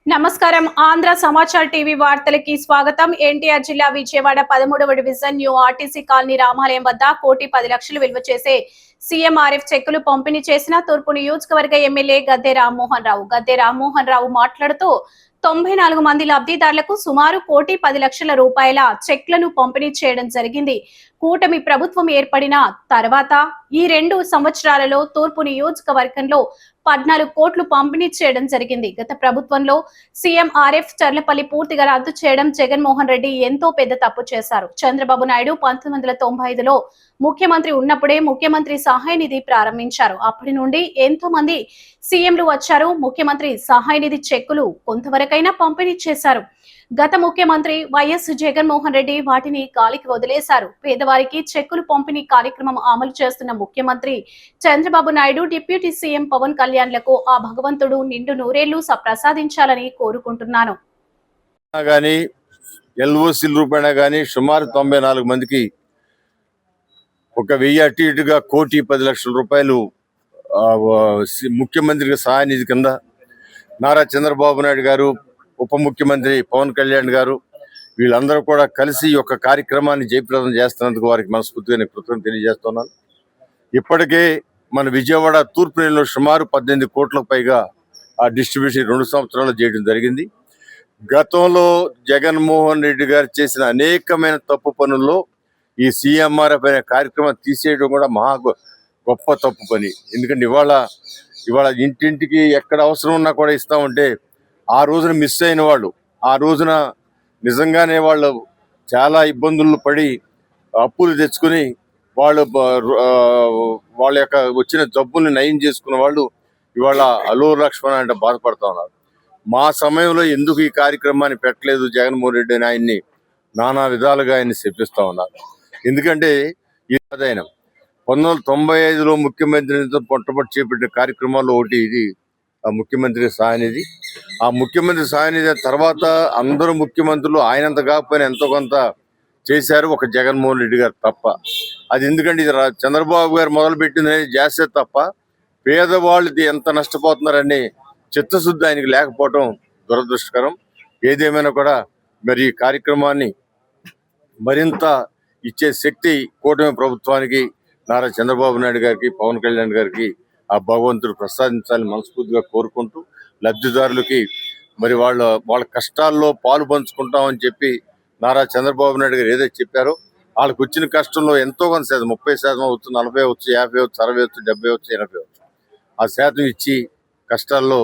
నమస్కారం. ఆంధ్ర సమాచార్ టీవీ వార్తలకి స్వాగతం. ఎన్టీఆర్ జిల్లా విజయవాడ 13వ డివిజన్ న్యూ ఆర్టీసీ కాలనీ రామాలయం వద్ద 1,10,00,000 విలువ చేసే సీఎంఆర్ఎఫ్ చెక్కులు పంపిణీ చేసిన తూర్పు నియోజకవర్గ ఎమ్మెల్యే గద్దె రామ్మోహన్ రావు. గద్దె రామ్మోహన్ రావు మాట్లాడుతూ 94 మంది లబ్ధిదారులకు సుమారు 1,10,00,000 రూపాయల చెక్లను పంపిణీ చేయడం జరిగింది. కూటమి ప్రభుత్వం ఏర్పడిన తర్వాత ఈ 2 సంవత్సరాలలో తూర్పు నియోజకవర్గంలో 14 కోట్లు పంపిణీ చేయడం జరిగింది. గత ప్రభుత్వంలో సీఎంఆర్ఎఫ్ చర్లపల్లి పూర్తిగా రద్దు చేయడం జగన్మోహన్ రెడ్డి ఎంతో పెద్ద తప్పు చేశారు. చంద్రబాబు నాయుడు 1995లో ముఖ్యమంత్రి ఉన్నప్పుడే ముఖ్యమంత్రి సహాయ నిధి ప్రారంభించారు. అప్పటి నుండి ఎంతో మంది సీఎంలు వచ్చారు. ముఖ్యమంత్రి సహాయ నిధి చెక్కులు కొంతవరకైనా పంపిణీ చేశారు. గత ముఖ్యమంత్రి వైఎస్ జగన్మోహన్ రెడ్డి వాటిని గాలికి వదిలేశారు. పేదవారికి చెక్కులు పంపిణీ కార్యక్రమం అమలు చేస్తున్న ముఖ్యమంత్రి చంద్రబాబు నాయుడు, డిప్యూటీ సీఎం పవన్ కళ్యాణ్లకు ఆ భగవంతుడు నిండు నూరేళ్లు ప్రసాదించాలని కోరుకుంటున్నాను. సుమారు 94 మందికి 1,000 అటు ఇటుగా 1,10,00,000 రూపాయలు ముఖ్యమంత్రికి సహాయ నిధి కింద నారా చంద్రబాబు నాయుడు గారు, ఉప ముఖ్యమంత్రి పవన్ కళ్యాణ్ గారు వీళ్ళందరూ కూడా కలిసి ఈ యొక్క కార్యక్రమాన్ని జయప్రదం చేస్తున్నందుకు వారికి మనస్ఫూర్తిగా కృతజ్ఞతలు తెలియజేస్తున్నాను. ఇప్పటికే మన విజయవాడ తూర్పు నెలలో సుమారు 18 కోట్లకు పైగా ఆ డిస్ట్రిబ్యూషన్ 2 సంవత్సరాలు చేయడం జరిగింది. గతంలో జగన్మోహన్ రెడ్డి గారు చేసిన అనేకమైన తప్పు పనుల్లో ఈ సీఎంఆర్ఎఫ్ అనే కార్యక్రమం తీసేయడం కూడా గొప్ప తప్పు పని. ఎందుకంటే ఇవాళ ఇంటింటికి ఎక్కడ అవసరం ఉన్నా కూడా ఇస్తామంటే ఆ రోజున మిస్ అయిన వాళ్ళు, ఆ రోజున నిజంగానే వాళ్ళు చాలా ఇబ్బందులు పడి అప్పులు తెచ్చుకుని వాళ్ళ యొక్క వచ్చిన జబ్బుల్ని నయం చేసుకున్న వాళ్ళు ఇవాళ అలో లక్ష్మణ అంటే బాధపడుతూ ఉన్నారు. మా సమయంలో ఎందుకు ఈ కార్యక్రమాన్ని పెట్టలేదు జగన్మోహన్ రెడ్డి అని ఆయన్ని నానా విధాలుగా ఆయన్ని శపిస్తూ ఉన్నారు. ఎందుకంటే ఈ ఆయన 1995లో ముఖ్యమంత్రితో పొట్టపట్టు చేపట్టిన కార్యక్రమాల్లో ఒకటి ఇది ఆ ముఖ్యమంత్రి సహాయ నిధి. ఆ ముఖ్యమంత్రి సహాయ నిధి తర్వాత అందరూ ముఖ్యమంత్రులు ఆయనంత కాకపోయినా ఎంతో కొంత చేశారు, ఒక జగన్మోహన్ రెడ్డి గారు తప్ప. అది ఎందుకంటే ఇది చంద్రబాబు గారు మొదలుపెట్టిందని చేస్తే తప్ప పేదవాళ్ళు ఎంత నష్టపోతున్నారని చిత్తశుద్ధి ఆయనకి లేకపోవడం దురదృష్టకరం. ఏదేమైనా కూడా మరి ఈ కార్యక్రమాన్ని మరింత ఇచ్చే శక్తి కూటమి ప్రభుత్వానికి, నారా చంద్రబాబు నాయుడు గారికి, పవన్ కళ్యాణ్ గారికి ఆ భగవంతుడు ప్రసాదించాలని మనస్ఫూర్తిగా కోరుకుంటూ, లబ్ధిదారులకి మరి వాళ్ళ కష్టాల్లో పాలు పంచుకుంటామని చెప్పి నారా చంద్రబాబు నాయుడు గారు ఏదైతే చెప్పారో వాళ్ళకి వచ్చిన కష్టంలో ఎంతో కొంత శాతం 30% అవచ్చు, 40 అవచ్చు, 50 అవచ్చు, 60 అవచ్చు, 70 అవచ్చు, 80 అవచ్చు ఆ శాతం ఇచ్చి కష్టాల్లో